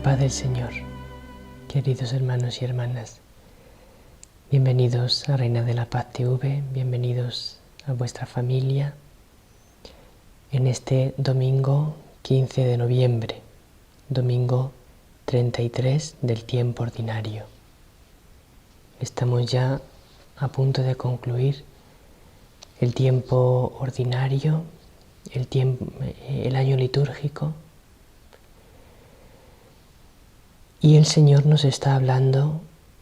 paz del Señor, queridos hermanos y hermanas. Bienvenidos a Reina de la Paz TV, bienvenidos a vuestra familia en este domingo 15 de noviembre, domingo 33 del tiempo ordinario. Estamos ya a punto de concluir el tiempo ordinario, el año litúrgico. Y el Señor nos está hablando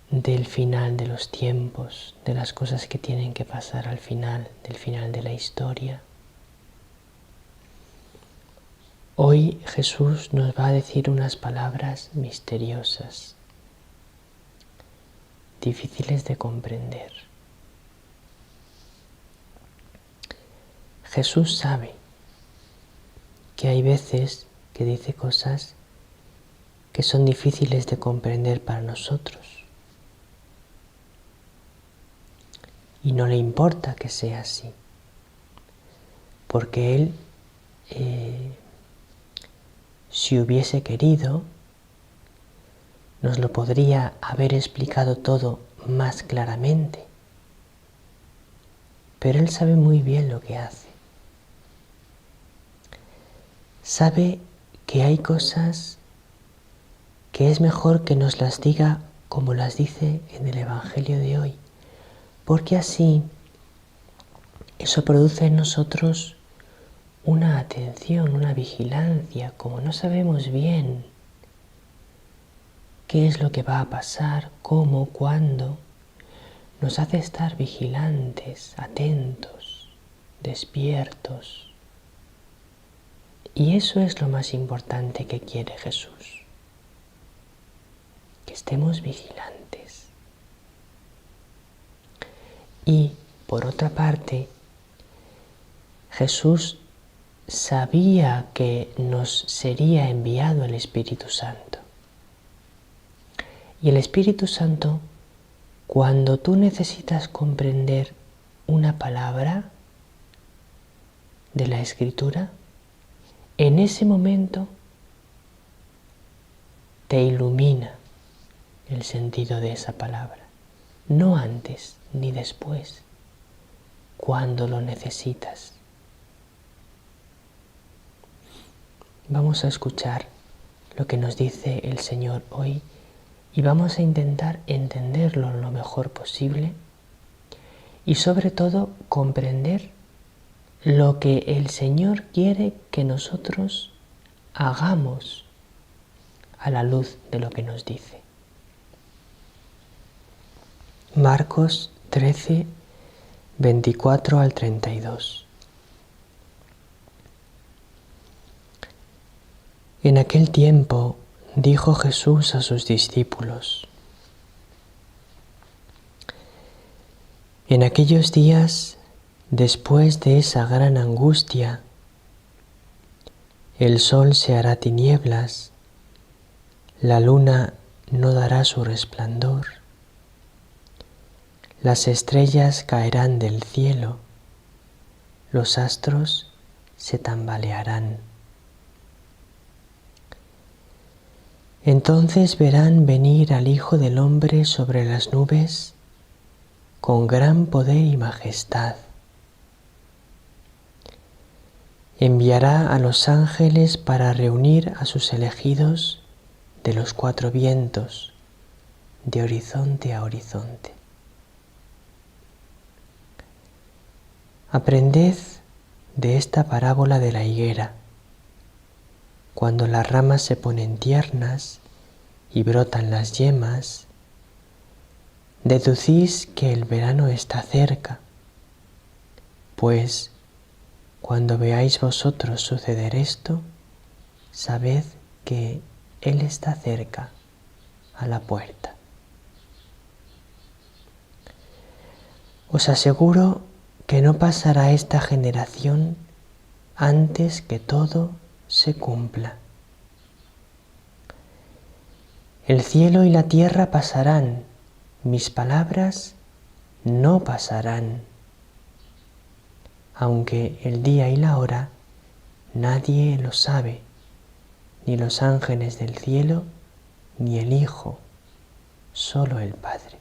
del final de los tiempos, de las cosas que tienen que pasar al final, del final de la historia. Hoy Jesús nos va a decir unas palabras misteriosas, difíciles de comprender. Jesús sabe que hay veces que dice cosas que son difíciles de comprender para nosotros. Y no le importa que sea así, porque Él, si hubiese querido, nos lo podría haber explicado todo más claramente. Pero Él sabe muy bien lo que hace. Sabe que hay cosas que es mejor que nos las diga como las dice en el Evangelio de hoy, porque así eso produce en nosotros una atención, una vigilancia. Como no sabemos bien qué es lo que va a pasar, cómo, cuándo, nos hace estar vigilantes, atentos, despiertos. Y eso es lo más importante que quiere Jesús, que estemos vigilantes. Y, por otra parte, Jesús sabía que nos sería enviado el Espíritu Santo. Y el Espíritu Santo, cuando tú necesitas comprender una palabra de la Escritura, en ese momento te ilumina el sentido de esa palabra, no antes ni después, cuando lo necesitas. Vamos a escuchar lo que nos dice el Señor hoy y vamos a intentar entenderlo lo mejor posible y sobre todo comprender lo que el Señor quiere que nosotros hagamos a la luz de lo que nos dice. Marcos 13, 24 al 32. En aquel tiempo dijo Jesús a sus discípulos: en aquellos días, después de esa gran angustia, el sol se hará tinieblas, la luna no dará su resplandor, las estrellas caerán del cielo, los astros se tambalearán. Entonces verán venir al Hijo del Hombre sobre las nubes con gran poder y majestad. Enviará a los ángeles para reunir a sus elegidos de los cuatro vientos, de horizonte a horizonte. Aprended de esta parábola de la higuera. Cuando las ramas se ponen tiernas y brotan las yemas, deducís que el verano está cerca, pues cuando veáis vosotros suceder esto, sabed que Él está cerca, a la puerta. Os aseguro que no pasará esta generación antes que todo se cumpla. El cielo y la tierra pasarán, mis palabras no pasarán. Aunque el día y la hora nadie lo sabe, ni los ángeles del cielo, ni el Hijo, solo el Padre.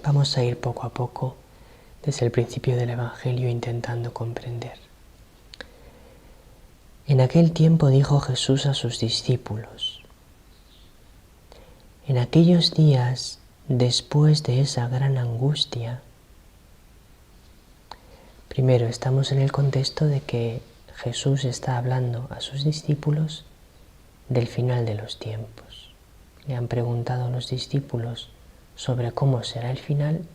Vamos a ir poco a poco desde el principio del Evangelio intentando comprender. En aquel tiempo dijo Jesús a sus discípulos: en aquellos días, después de esa gran angustia, primero estamos en el contexto de que Jesús está hablando a sus discípulos del final de los tiempos. Le han preguntado a los discípulos sobre cómo será el final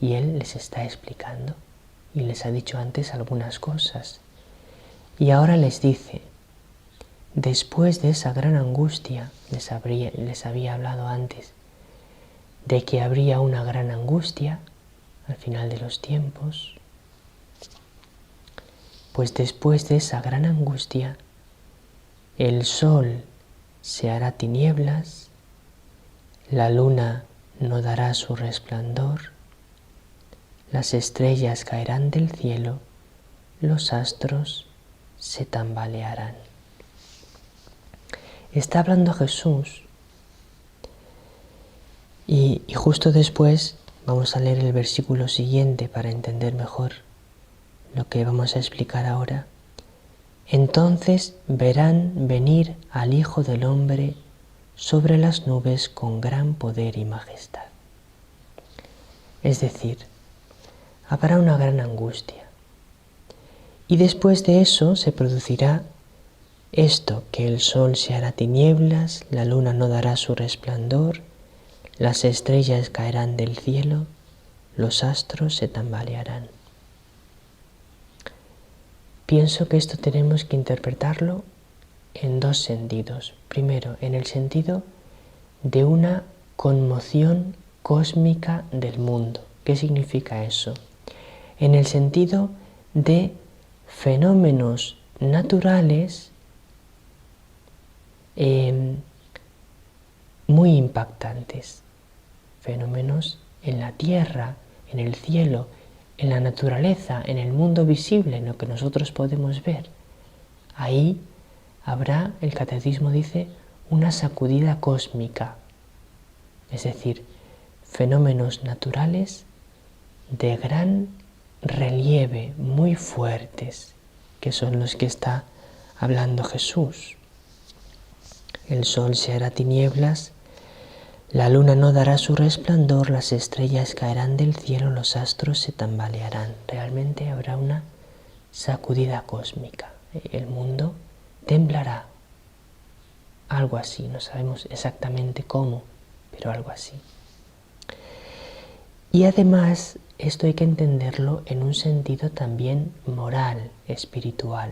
y Él les está explicando y les ha dicho antes algunas cosas. Y ahora les dice, después de esa gran angustia, les había hablado antes de que habría una gran angustia al final de los tiempos, pues después de esa gran angustia, el sol se hará tinieblas, la luna no dará su resplandor, las estrellas caerán del cielo, los astros se tambalearán. Está hablando Jesús y justo después vamos a leer el versículo siguiente para entender mejor lo que vamos a explicar ahora. Entonces verán venir al Hijo del Hombre sobre las nubes con gran poder y majestad. Es decir, habrá una gran angustia. Y después de eso se producirá esto, que el sol se hará tinieblas, la luna no dará su resplandor, las estrellas caerán del cielo, los astros se tambalearán. Pienso que esto tenemos que interpretarlo en dos sentidos. Primero, en el sentido de una conmoción cósmica del mundo. ¿Qué significa eso? En el sentido de fenómenos naturales muy impactantes. Fenómenos en la tierra, en el cielo, en la naturaleza, en el mundo visible, en lo que nosotros podemos ver. Ahí habrá, el catecismo dice, una sacudida cósmica, es decir, fenómenos naturales de gran relieve, muy fuertes, que son los que está hablando Jesús. El sol se hará tinieblas, la luna no dará su resplandor, las estrellas caerán del cielo, los astros se tambalearán. Realmente habrá una sacudida cósmica. El mundo temblará. Algo así, no sabemos exactamente cómo, pero algo así. Y además, esto hay que entenderlo en un sentido también moral, espiritual.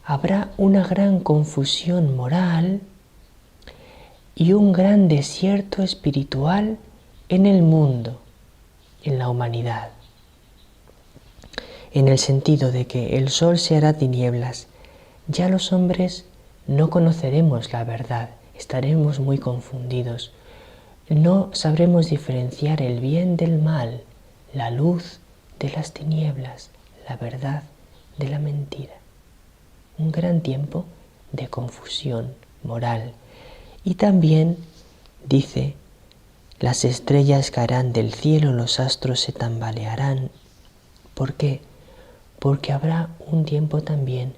Habrá una gran confusión moral y un gran desierto espiritual en el mundo, en la humanidad. En el sentido de que el sol se hará tinieblas, ya los hombres no conoceremos la verdad, estaremos muy confundidos. No sabremos diferenciar el bien del mal, la luz de las tinieblas, la verdad de la mentira. Un gran tiempo de confusión moral. Y también dice, las estrellas caerán del cielo, los astros se tambalearán. ¿Por qué? Porque habrá un tiempo también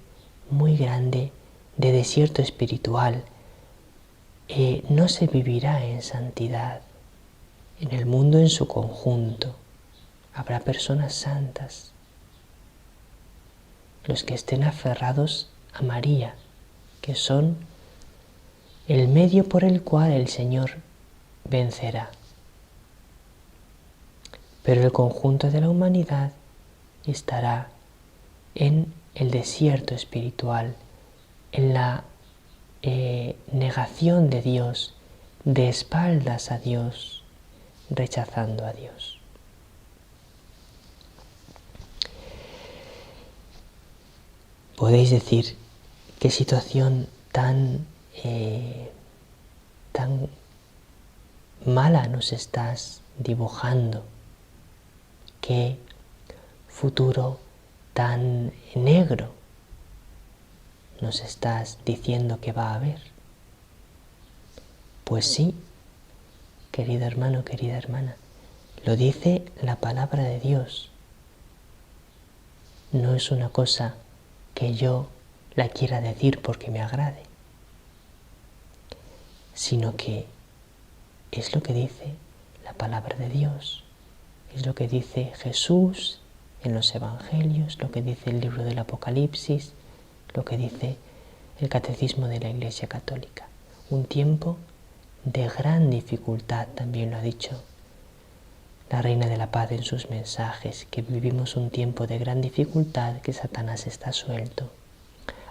muy grande de desierto espiritual. No se vivirá en santidad en el mundo en su conjunto. Habrá personas santas, los que estén aferrados a María, que son el medio por el cual el Señor vencerá. Pero el conjunto de la humanidad estará en el desierto espiritual, en la negación de Dios, de espaldas a Dios, rechazando a Dios. Podéis decir, qué situación tan mala nos estás dibujando, qué futuro tan negro nos estás diciendo que va a haber? Pues sí, querido hermano, querida hermana, lo dice la palabra de Dios. No es una cosa que yo la quiera decir porque me agrade, sino que es lo que dice la palabra de Dios, es lo que dice Jesús en los Evangelios, lo que dice el libro del Apocalipsis, lo que dice el Catecismo de la Iglesia Católica. Un tiempo de gran dificultad, también lo ha dicho la Reina de la Paz en sus mensajes, que vivimos un tiempo de gran dificultad, que Satanás está suelto.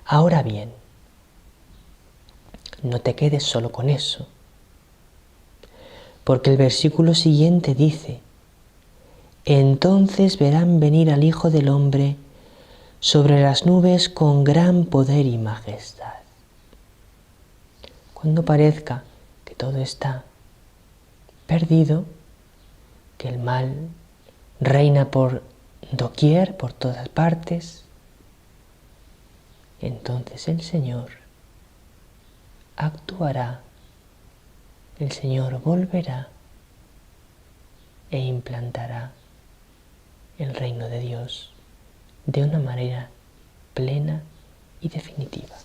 Ahora bien, no te quedes solo con eso, porque el versículo siguiente dice: entonces verán venir al Hijo del Hombre sobre las nubes con gran poder y majestad. Cuando parezca que todo está perdido, que el mal reina por doquier, por todas partes, entonces el Señor actuará, el Señor volverá e implantará el reino de Dios de una manera plena y definitiva.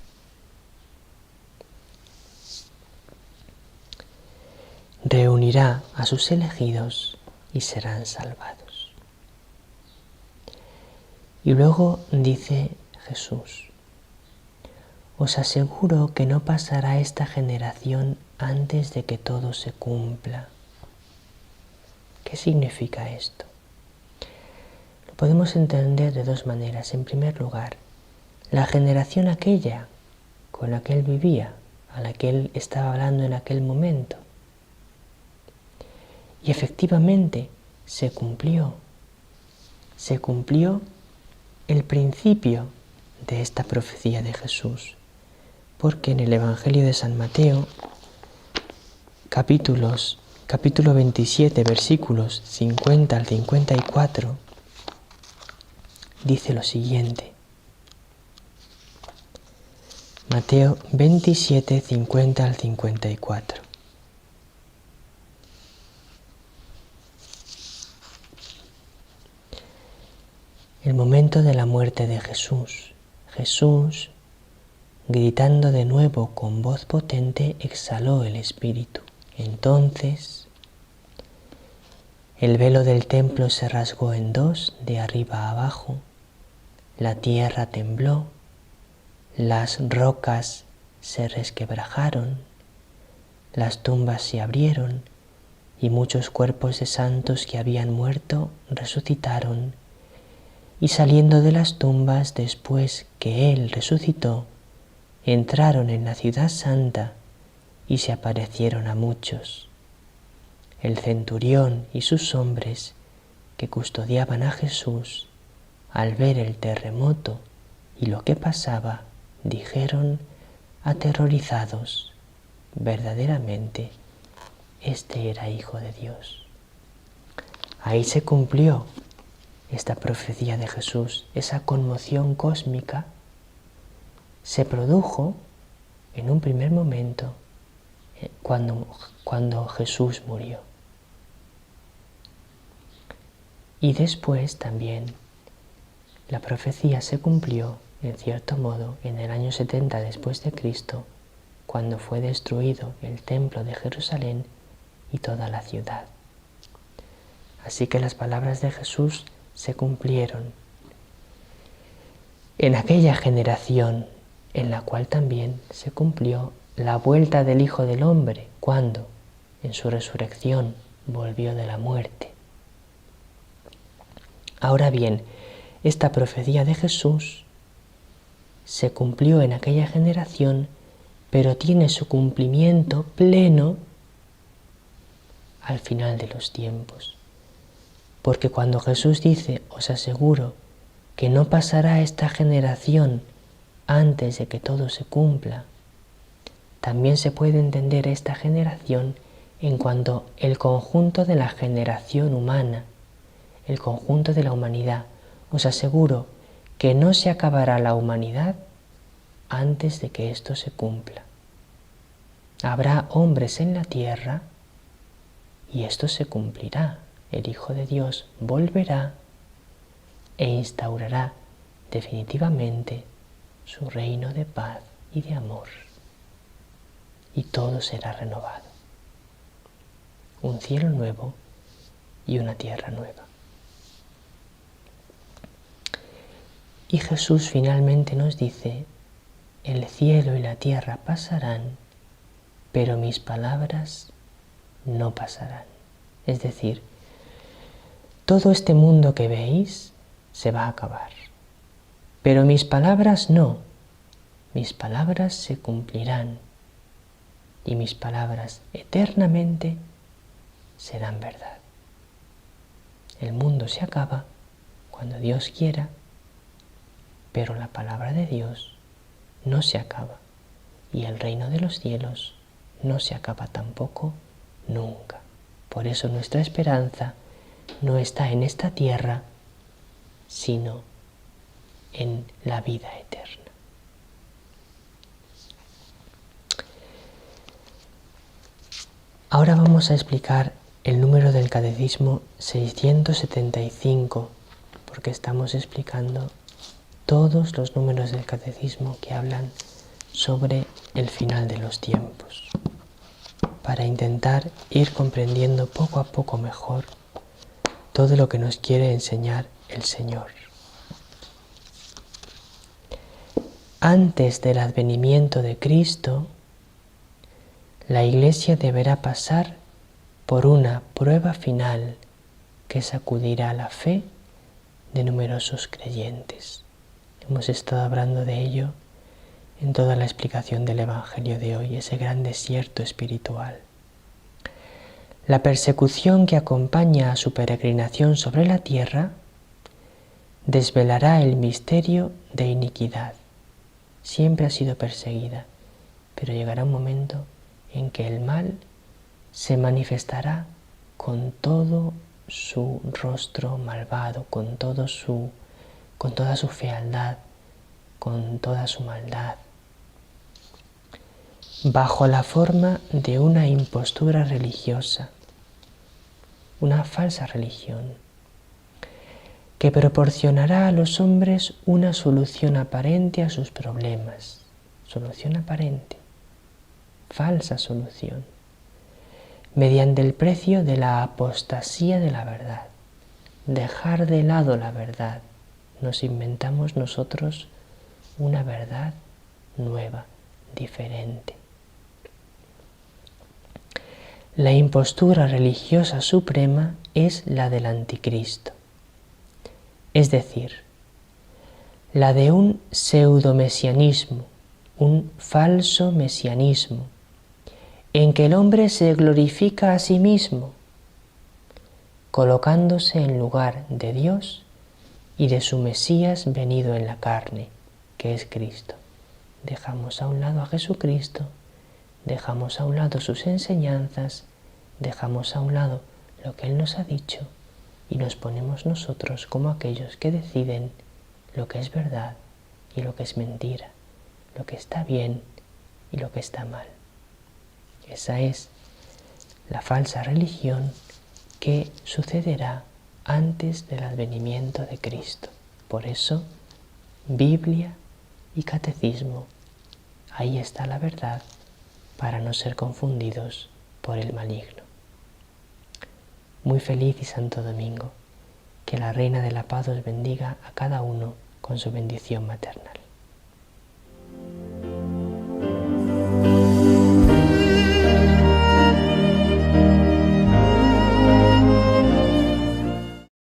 Reunirá a sus elegidos y serán salvados. Y luego dice Jesús: os aseguro que no pasará esta generación antes de que todo se cumpla. ¿Qué significa esto? Lo podemos entender de dos maneras. En primer lugar, la generación aquella con la que él vivía, a la que él estaba hablando en aquel momento. Y efectivamente se cumplió el principio de esta profecía de Jesús, porque en el Evangelio de San Mateo, capítulo 27, versículos 50 al 54, dice lo siguiente. Mateo 27, 50 al 54. El momento de la muerte de Jesús. Jesús, gritando de nuevo con voz potente, exhaló el espíritu. Entonces, el velo del templo se rasgó en dos, de arriba a abajo. La tierra tembló, las rocas se resquebrajaron, las tumbas se abrieron y muchos cuerpos de santos que habían muerto resucitaron. Y saliendo de las tumbas después que él resucitó, entraron en la ciudad santa y se aparecieron a muchos. El centurión y sus hombres que custodiaban a Jesús, al ver el terremoto y lo que pasaba, dijeron aterrorizados: verdaderamente, este era Hijo de Dios. Ahí se cumplió esta profecía de Jesús. Esa conmoción cósmica se produjo en un primer momento cuando Jesús murió. Y después también la profecía se cumplió, en cierto modo, en el año 70 después de Cristo, cuando fue destruido el templo de Jerusalén y toda la ciudad. Así que las palabras de Jesús se cumplieron en aquella generación en la cual también se cumplió la vuelta del Hijo del Hombre, cuando en su resurrección volvió de la muerte. Ahora bien, esta profecía de Jesús se cumplió en aquella generación, pero tiene su cumplimiento pleno al final de los tiempos. Porque cuando Jesús dice: os aseguro que no pasará esta generación antes de que todo se cumpla, también se puede entender esta generación en cuanto el conjunto de la generación humana, el conjunto de la humanidad. Os aseguro que no se acabará la humanidad antes de que esto se cumpla. Habrá hombres en la tierra y esto se cumplirá. El Hijo de Dios volverá e instaurará definitivamente su reino de paz y de amor. Y todo será renovado. Un cielo nuevo y una tierra nueva. Y Jesús finalmente nos dice, el cielo y la tierra pasarán, pero mis palabras no pasarán. Es decir, todo este mundo que veis se va a acabar, pero mis palabras no. Mis palabras se cumplirán y mis palabras eternamente serán verdad. El mundo se acaba cuando Dios quiera, pero la palabra de Dios no se acaba y el reino de los cielos no se acaba tampoco nunca. Por eso nuestra esperanza no está en esta tierra, sino en la vida eterna. Ahora vamos a explicar el número del Catecismo 675, porque estamos explicando todos los números del Catecismo que hablan sobre el final de los tiempos, para intentar ir comprendiendo poco a poco mejor todo lo que nos quiere enseñar el Señor. Antes del advenimiento de Cristo, la Iglesia deberá pasar por una prueba final que sacudirá la fe de numerosos creyentes. Hemos estado hablando de ello en toda la explicación del Evangelio de hoy, ese gran desierto espiritual. La persecución que acompaña a su peregrinación sobre la tierra desvelará el misterio de iniquidad. Siempre ha sido perseguida, pero llegará un momento en que el mal se manifestará con todo su rostro malvado, con toda su fealdad, con toda su maldad, bajo la forma de una impostura religiosa, una falsa religión, que proporcionará a los hombres una solución aparente a sus problemas. Solución aparente, falsa solución, mediante el precio de la apostasía de la verdad. Dejar de lado la verdad. Nos inventamos nosotros una verdad nueva, diferente. La impostura religiosa suprema es la del anticristo, es decir, la de un pseudomesianismo, un falso mesianismo, en que el hombre se glorifica a sí mismo, colocándose en lugar de Dios y de su Mesías venido en la carne, que es Cristo. Dejamos a un lado a Jesucristo, dejamos a un lado sus enseñanzas, dejamos a un lado lo que Él nos ha dicho y nos ponemos nosotros como aquellos que deciden lo que es verdad y lo que es mentira, lo que está bien y lo que está mal. Esa es la falsa religión que sucederá antes del advenimiento de Cristo. Por eso, Biblia y Catecismo, ahí está la verdad para no ser confundidos por el maligno. Muy feliz y santo domingo. Que la Reina de la Paz os bendiga a cada uno con su bendición maternal.